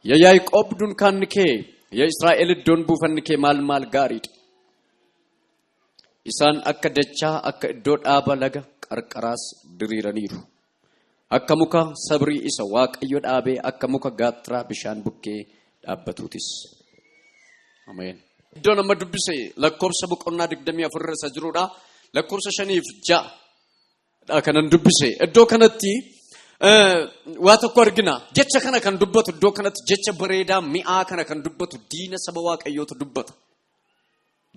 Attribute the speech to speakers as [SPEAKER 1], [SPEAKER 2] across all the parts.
[SPEAKER 1] Ya Yaaqoob dunkaanni kee ya Israa'el iddoon buufanni kee maal gaariidha. Isaan akka dachaa akka iddoo dhaaba laga qarqaraas diriiraniiru. Akka muka sabrii isa Waaqayyo dhaabee akka muka gaattiraa bishaan bukkee dhaabbatuutis. Ameen. Iddoo nama dubbise lakkoofsa boqonnaa 24 isa jiruudha. Lakkoofsa 5-6 kanan dubbise. Iddoo kanatti waa tokko argina. Jecha kana kan dubbatu iddoo kanatti jecha bareedaa mi'aa kana kan dubbatu diina saba Waaqayyootu dubbata.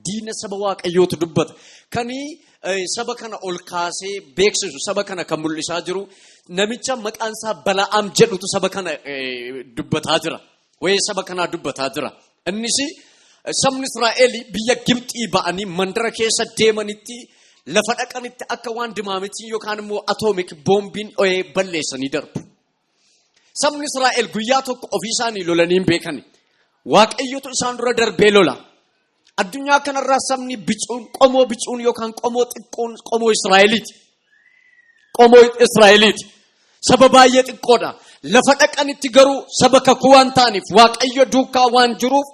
[SPEAKER 1] Diina saba Waaqayyootu dubbata. Kani saba kana ol kaasee beeksisu saba kana kan mul'isaa jiru namicha maqaan isaa Bala'aam jedhutu saba kana dubbataa jira. Wayee saba kana dubbataa jira. Innis sabni Israa'el biyya Gibxii ba'anii mandara keessa deemanitti lafa dhaqanitti akka waan dimaamitii yookaan immoo atoomik boombiin balleessanii darbu. Sabni Israa'el guyyaa tokko ofii isaanii lolanii hin beekan. Waaqayyotu isaan dura darbee lola. Addunyaa kanarraa sabni qomoo bicuun yookaan qomoo xiqqoon qomoo Israa'eliiti. Qomoo Israa'eliiti. Saba baay'ee xiqqoodha. Lafa dhaqanitti garuu saba kakuu waan ta'aniif Waaqayyo duukaa waan jiruuf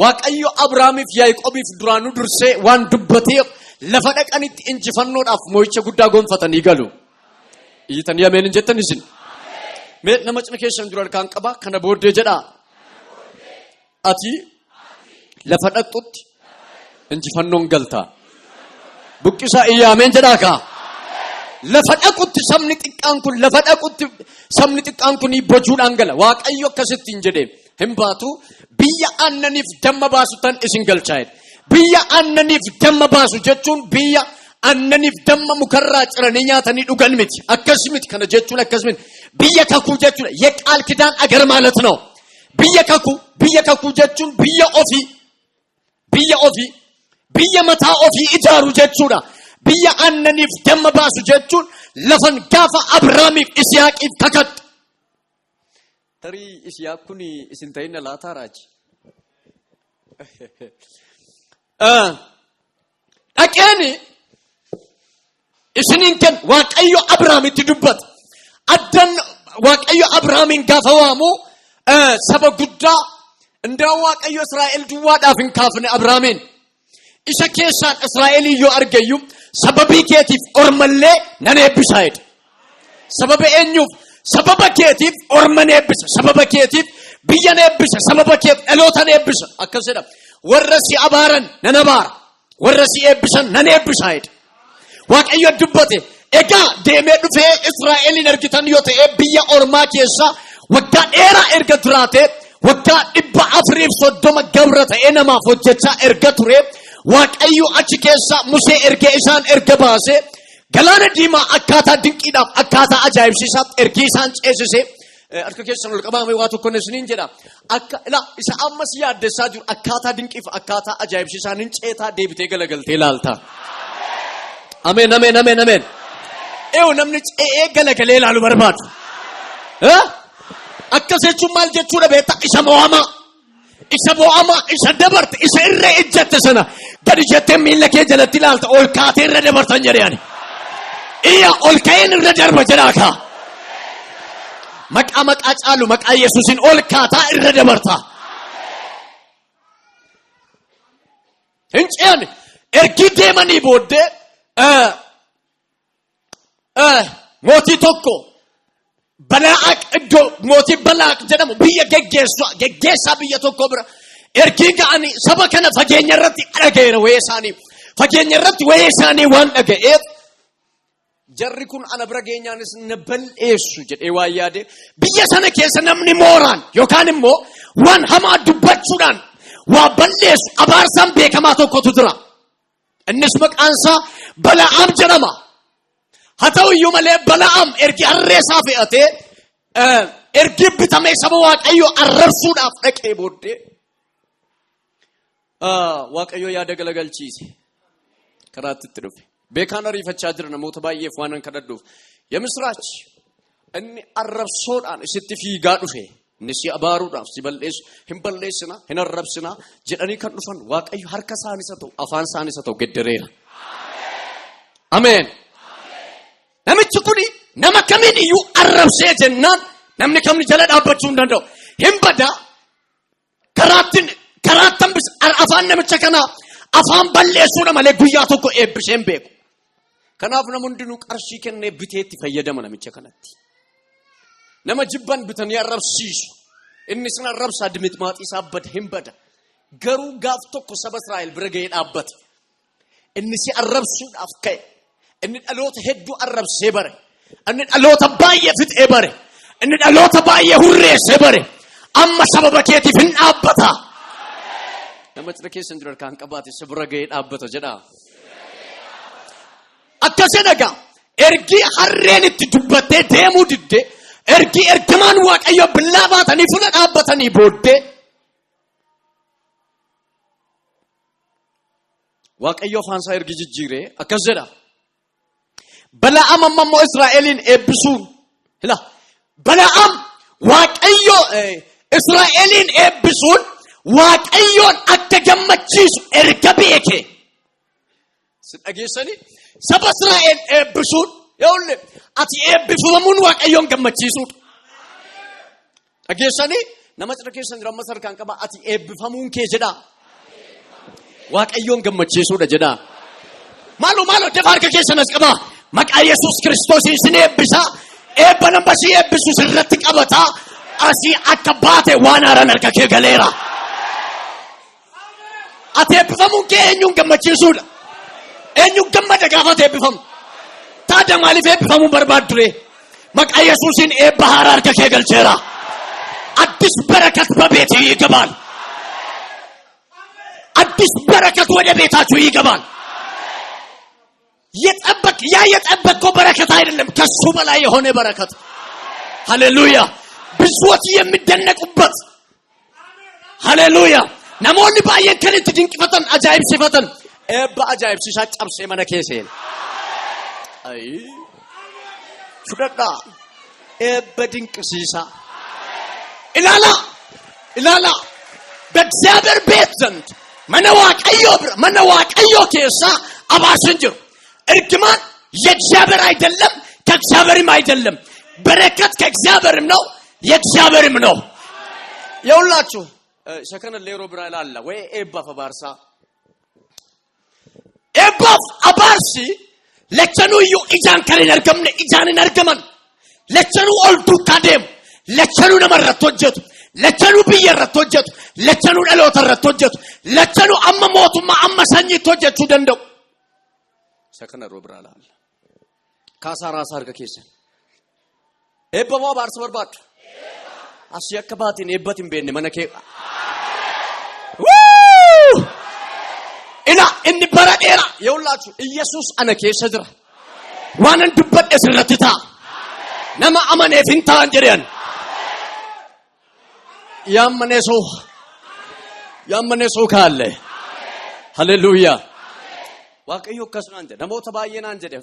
[SPEAKER 1] Waaqayyo Abrahaamiif Yaaqoobiif duraanuu dursee waan dubbateef lafa dhaqanitti injifannoodhaaf moo'icha guddaa gonfatanii galu. Iyyitanii ameen hin jettan isin. Mee nama cina keessan jiru harkaan qaba kana booddee jedhaa. Ati lafa dhaqxutti injifannoon galtaa. Buqqisaa iyyaa ameen jedhaa kaa. Lafa dhaqutti sabni xiqqaan kun lafa dhaqutti sabni xiqqaan kun bojuudhaan gala. Waaqayyo akkasitti hin jedhee hin baatu biyya aannaniif damma baasu tan isin galchaa'edha. Biyya aannaniif damma baasu jechuun biyya aannaniif damma mukarraa ciranii nyaatanii dhugan miti. Akkas miti kana jechuun akkas miti. Biyya kakuu jechuudha. Yeqaal kidaan agar ማለት ነው. Biyya kakuu jechuun biyya ofii biyya mataa ofii ijaaru jechuudha. Biyya aannaniif damma baasu jechuun lafan gaafa Abrahaamiif Isiyaaqiif kakadde. Tarii Isiyaaq kun isin ta'inna laataa raaji. Dhaqeeni isiniin kan Waaqayyo Abrahaamitti dubbata. Addan Waaqayyo Abrahaamin gaafa waamu saba guddaa indaa Waaqayyo Israa'el duwwaadhaaf hin kaafne Abrahaamin. Isa keessaan Israa'el yoo argayyuu sababii keetiif ormallee nan eebbisaa jedhe. Sababa eenyuuf? Sababa keetiif orman eebbisa. Sababa keetiif biyyan eebbisa. Sababa keetiif dhalootan eebbisa. Akkas jedha. Warra si abaaran nan abaara. Warra si eebbisan nan eebbisaa jedhe. Waaqayyo dubbate. Egaa deemee dhufee Israa'elin argitan yoo ta'e biyya ormaa keessa waggaa dheeraa erga turaate waggaa 430 gabra ta'e namaaf hojjechaa erga ture. Waaqayyo achi keessa Musee ergee isaan erga baase galaana diimaa akkaataa dinqiidhaaf akkaataa ajaa'ibsiisaatti ergee isaan ceesise harka keessan ol qabame waa tokko isiniin jedha akka isa ammas yaaddessaa jiru akkaataa dinqiif akkaataa ajaa'ibsiisaan hin ceetaa deebitee galagaltee ilaalta. Ameen ameen ameen ameen. Namni ce'ee galagalee ilaalu barbaadu. Akkas jechuun maal jechuudha beektaa isa mo'amaa isa dabarte isa irra ejjatte sana gadi jettee miila kee jalatti ilaalta ol kaatee irra dabartan jedhani. Iyya ol ka'een irra darba jedhaa kaa. Maqaa caalu maqaa Yesuusin ol kaataa irra dabarta. Hin ce'an ergi deemanii booddee mootii tokko Balaaq iddoo mootii Balaaq jedhamu biyya geggeessaa biyya tokko bira ergi ga'anii saba kana fageenya irratti dhaga'eera wayee isaanii waan dhaga'eef jarri kun ana bira geenyaanis na bal'eessu jedhee waan yaade biyya sana keessa namni mooraan yookaan immoo waan hamaa dubbachuudhaan waa bal'eessu abaarsaan beekamaa tokkotu jira. Innis maqaan isaa Bala'aam jedhama. Haa ta'u iyyuu malee Bala'aam ergi harreessaa fe'atee ergi bitamee saba Waaqayyoo arrabsuudhaaf dhaqee booddee Waaqayyoo yaada galagalchiise karaatti itti dhufe. Beekaan ariifachaa jira namoota baay'eef waan kadhadhuuf. Yemisraach inni arrabsoodhaan isitti fiigaa dhufe. Inni si abaaruudhaaf si balleessu hin balleessina hin arrabsina jedhanii kan dhufan Waaqayyo harka isaanis haa ta'u afaan isaanis haa ta'u geddereera. Ameen. Namichi kuni nama kamiin iyyuu arrabsee jennaan namni kamni jala dhaabbachuu hin danda'u. Hin badaa karaattan afaan namicha kana afaan balleessuudha malee guyyaa tokko eebbiseen beeku. Kanaaf namoonni hundinuu qarshii kennee biteetti fayyadama namicha kanatti. Nama jibban bitanii arrabsiisu. Inni sin arrabsaa dimixmaaxii isaa bada hin bada. Garuu gaaf tokko saba Israa'el bira ga'ee dhaabbate. Inni si arrabsuudhaaf ka'e. Inni dhaloota hedduu arrabsee bare. Inni dhaloota baay'ee fixee bare. Inni dhaloota baay'ee hurreessee bare. Amma sababa keetiif hin dhaabbata. Nama cina keessan jiru harkaan qabaate si bira ga'ee dhaabbata jedha. Akkasii dhagaa ergi harreen itti dubbattee deemuu diddee ergi ergamaan Waaqayyo billaa baatanii fuula dhaabbatanii booddee Waaqayyo afaansaa ergi jijjiiree akkas jedha. Bala'am ammoo Israa'eliin eebbisuun hila Bala'am Waaqayyo Israa'eliin eebbisuun Waaqayyoon akka gammachiisu erga beeke. Si dhageessanii saba Israa'el eebbisuun yoolle ati eebbifamuun Waaqayyoon gammachiisuudha. Dhageessanii nama cina keessan jira amma sarkaan qaba ati eebbifamuun kee jedha. Waaqayyoon gammachiisuudha jedha. Maaloo defa harka keessan as qaba. Maqaa Yesuus Kiristoosiin sin eebbisa. Eebba nama si eebbisu sirratti qabata. Asii akka baate waan haaraan harka kee galeera. Ati eebbifamuun kee eenyuun gammachiisuudha. Eenyuun gammada gaafa eebbifamu. Taada maaliif eebbifamuun barbaaddu ree? Maqaa Yesuusiin eebba haaraa harka kee galcheera. Addis barakat በቤትህ ይገባል. አዲስ በረከት ወደ ቤታችሁ ይገባል። የጠበቀው በረከት አይደለም ከሱ በላይ የሆነ በረከት። ሃሌሉያ! ብዙዎች የሚደነቁበት ሃሌሉያ! namoonni baay'een kan itti dinqifatan ajaa'ibsifatan eebba ajaa'ibsiisaa cabsee mana keesseen. Fudhadhaa eebba dinqisiisaa. ilaala በእግዚአብሔር ቤት ዘንድ mana waaqayyo keessa abaasin jiru. እርግማን የእግዚአብሔር አይደለም ከእግዚአብሔርም አይደለም። በረከት ከእግዚአብሔርም ነው የእግዚአብሔርም ነው። ይኸውላችሁ ሸከነ ሌሮ ብራይል አለ ወይ ኤባፍ አባርሳ ኤባፍ አባርሲ ለቸኑ ዩ ኢጃን ከሪን አርገምነ ኢጃንን አርገመን ለቸኑ ኦልቱ ካደም ለቸኑ ነመረቶጀቱ ለቸኑ ብየረቶጀቱ ለቸኑ ደሎተረቶጀቱ ለቸኑ አመሞቱማ አመሰኝቶጀቱ ደንደው ሸከነ ሮብራላ አለ ካሳራስ አርገ ከሰ ኤባፍ አባርሳ በርባቱ አስያከባቲን ኤባቲን በእነ መነከ ኢና እንበረዴራ ይውላችሁ ኢየሱስ አነከሰ ድራ ዋነን ድበደ ስለትታ ነማ አመኔ ፍንታ እንጀረን ያመነ ሰው ካለ ሃሌሉያ ዋቀዮ ከስናንጀ ነሞተ ባየና እንጀደ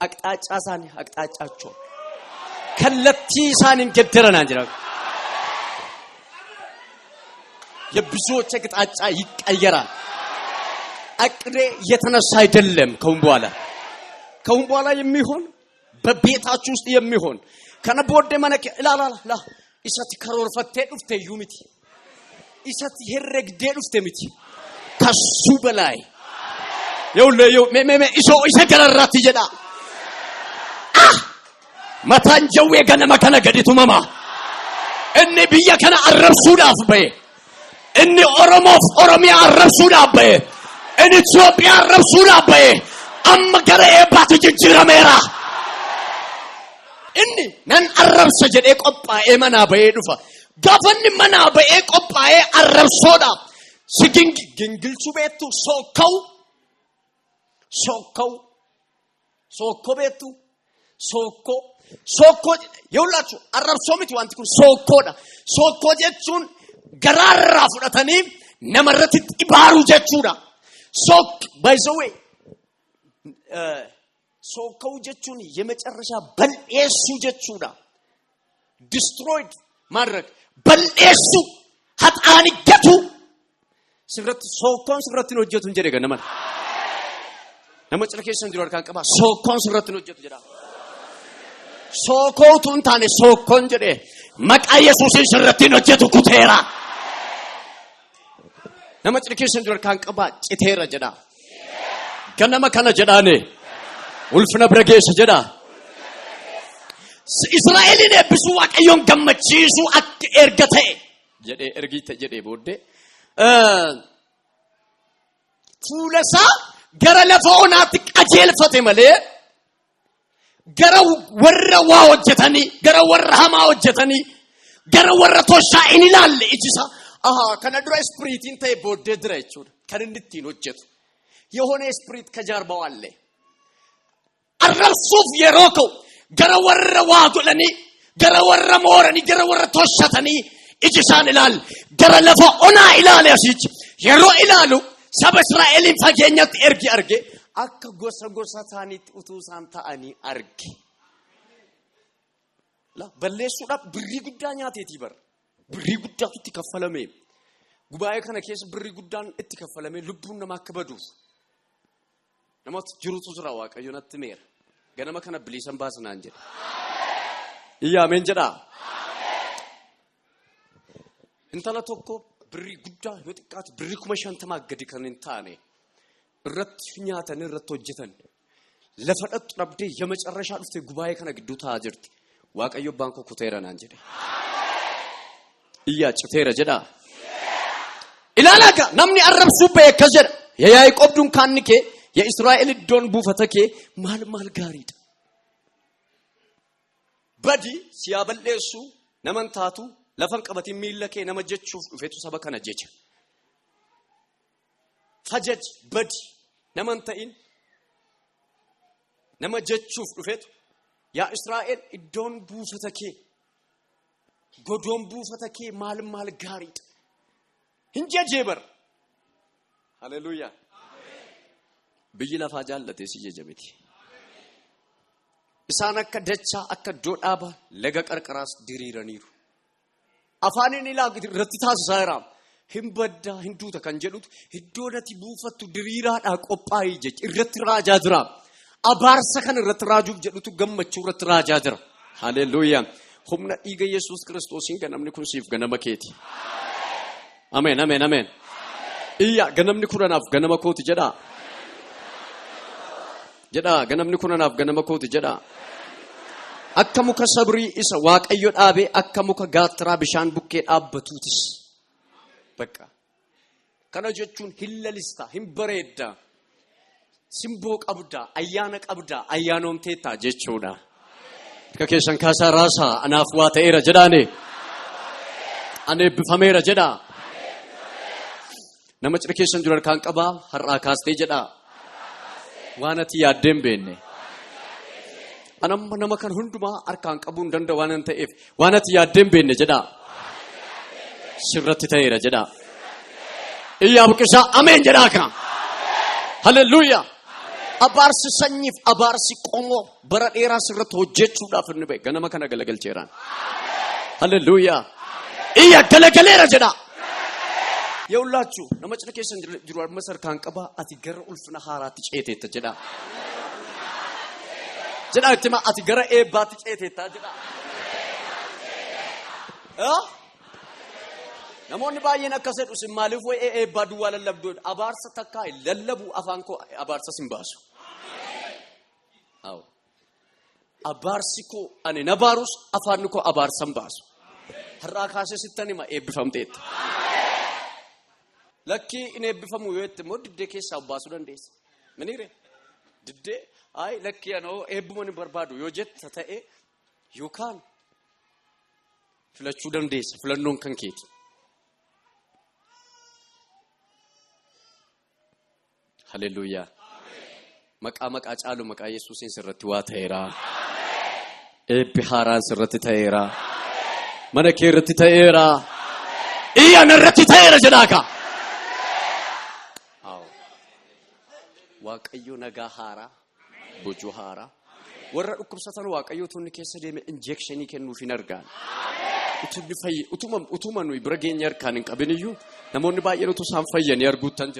[SPEAKER 1] አቅጣጫሳን አቅጣጫቸው ከለቲ ሳንን ገደረና እንጀራ የብዙዎች አቅጣጫ ይቀየራል። አቅሬ የተነሳ አይደለም ከውን በኋላ የሚሆን በቤታችሁ ውስጥ የሚሆን ከነቦደ ማነከ ላላላ ኢሰት ከሮርፈቴ ዱፍቴ ዩሚቲ ኢሰት ሄረግዴ ዱፍቴ ሚቲ ከሱ በላይ ይውለዩ መመ ኢሰገራራት ይጀዳ ማታንጀው የገነመ ከነገዲቱ መማ እኔ ብያ ከነ አረብሱዳፍ በይ እኔ ኦሮሚያ አረብሱዳፍ በይ እኔ ኢትዮጵያ አረብሱዳፍ በይ አመገረ ኤባት ጅጅረሜራ inni nan arrabsa jedhe qophaa'ee mana ba'ee dhufa gaafanni mana ba'ee qophaa'ee arrabsoodha si gingilchu beektu sookko beektu sookko yawlachu arrabsoo miti wanti kun sookkoodha. Sookko jechuun garaarraa fudhatanii namarratti ibaaruu jechuudha. by the way sookau jechuun የመጨረሻ በልኤሱ jechuudha. destroyed ማድረግ በልኤሱ ሀጣን ገቱ ስብረት ሶኮን ስብረት ነው ጀቱን ጀደገ ነማል ነመጨረከሽን ዲሮር ካንቀባ ሶኮን ስብረት ነው ጀቱ ጀዳ ሶኮቱን ታኔ ሶኮን ጀደ መቃ ኢየሱስን ስብረት ነው ጀቱ ኩቴራ Nama cirkeessan dura kan qabaa citeera jedha. Ganama kana jedhaane ulfina bira geessa jedha. Israa'eliin eebbisuu Waaqayyoon gammachiisuu akka erga ta'e jedhee ergiite jedhee booddee fuula isaa gara lafa onaatti qajeelfate malee gara warra waa hojjetanii gara warra hamaa hojjetanii gara warra toshaa hin ilaalle ijisa. Kana dura ispiriitiin ta'e booddee dira jechuudha. Kan inni ittiin hojjetu የሆነ ስፒሪት ከጀርባው አለ አረሱፍ የሮኮ ገረወረ ዋጉለኒ ገረወረ ሞረኒ ገረወረ ተወሸተኒ እጅሳን ይላል ገረለፈ ኦና ይላል ያሲች የሮ ይላሉ ሰብ እስራኤልን ፈገኘት እርጊ አርጌ አከ ጎሰጎሳታኒት ኡቱሳን ታአኒ አርጌ ላ በለሱዳ ብሪ ጉዳኛት ይበር ብሪ ጉዳቱ ተከፈለመ ጉባኤ ከነ ኬስ ብሪ ጉዳን እትከፈለመ ልቡን ማከበዱ ነሞት ጅሩቱ ዝራ ዋቀዮነት ሜር ገነመ ከነ ብሊሰን ባስና እንጀ ኢያሜን ጀዳ እንተላ ቶኮ ብሪ ጉዳ ወጥቃት ብሪ ኩመሻንተ ማገዲ ከነንታኔ ረት ፍኛተን ረት ወጀተን ለፈጠጥ ረብዴ የመጨረሻ ልፍቴ ጉባኤ ከነ ግዱታ አጅርቲ ዋቀዮ ባንኮ ኩቴራና እንጀ ኢያ ጭቴራ ጀዳ ኢላላጋ ናምኒ አረብሱ በከጀር የያዕቆብ ዱንካንኬ የእስራኤል ዶን ቡፈተኬ ማል ጋሪድ በዲ ሲያበለሱ ነመንታቱ ለፈንቀበት የሚለከ ነመጀቹ ፌቱ ሰበከነ ጀቸ ፈጀጅ በዲ ነመንተኢን ነመጀቹ ፌቱ ያ እስራኤል ዶን ቡፈተኬ ጎዶን ቡፈተኬ ማል ጋሪድ እንጀ ጀበር ሃሌሉያ بيلا فاجالته سيجه جبتي إسانك دچا أك دودابا لغا قرقراس ديريرانيرو أفانين إلا رتتا زايرام همبدا هندو تكنجلوت هدودتي بوفتو ديريرا أقوباي جج رت راجا درام أبارسكن رت راجو جلوتو گمچو رت راجا در هاليلويا همنا إيغا يسوس كريستوسين گنمني كون سيف گنما كيتي آمين آمين آمين إيا گنمني كوراناف گنما كوتي جدا جدا ganamni kunanaaf ganama kooti jeda akka muka sabrii isa waaqayyo dhaabe akka muka gaatraa bishaan bukkee dhaabbatuutis bakka kana jechuun hillalista himbareedda simboo qabda ayyaana qabda ayyaanoomteetta jechuudha ka keessan kaasaa raasaa anaaf waa ta'eera jedhaane ane bifameera jedha nama cire keessan jiru kan qabaa har'aa kaastee jedha ዋናቲ ያደምበነ አናም ነመከን ሁንዱማ አርካን ቀቡን ደንደ ዋናን ተኤፍ ዋናቲ ያደምበነ ጀዳ ሽብረት ተይረ ጀዳ ኢያብቅሳ አሜን ጀዳካ ሃሌሉያ አባርስ ሰኝፍ አባርስ ቆሞ በረዴራ ስረት ወጀቹ ዳፍንበ ገነመከነ ገለገል ቸራን ሃሌሉያ ኢያ ገለገለረ ጀዳ የውላችሁ ለመጭለከሽን ጅሩር መሰር ካንቀባ አትገረ ኡልፍና ሃራት ጨቴተ ጀዳ ጀዳ እትማ አትገረ ኤባት ጨቴታ ጀዳ ነሞን ባየና ከሰዱ ሲማልፍ ወይ ኤባዱ ወለለብዶ አባርሰ ተካይ ለለቡ አፋንኮ አባርሰ ሲምባሱ አው አባርሲኮ አኔ ነባሩስ አፋንኮ አባርሰም ባሱ ተራካሰ ሲተኒማ ኤብፈምቴት لكي إني بفهمه يتم ودي كيس أباسو دنديس منيره ددي أي لكي أنا إبموني بربادو يوجد تتأي يوكان فلا شو دنديس فلا نون كان كيت هاليلويا مك أجعله مك يسوع سرت واتهيرا بحاران سرت تهيرا منك رت تهيرا إيه أنا رت تهيرا جداكا waaqayyo nagaa haara bojo haara warra dhukkubsatan waaqayyo tunni keessa deeme injection kennuuf hin argaan utumni fayyi utuma nu bira geenyar kan hin qabiniyyuu namoonni baay'een utuu isaan fayyanii arguutan jira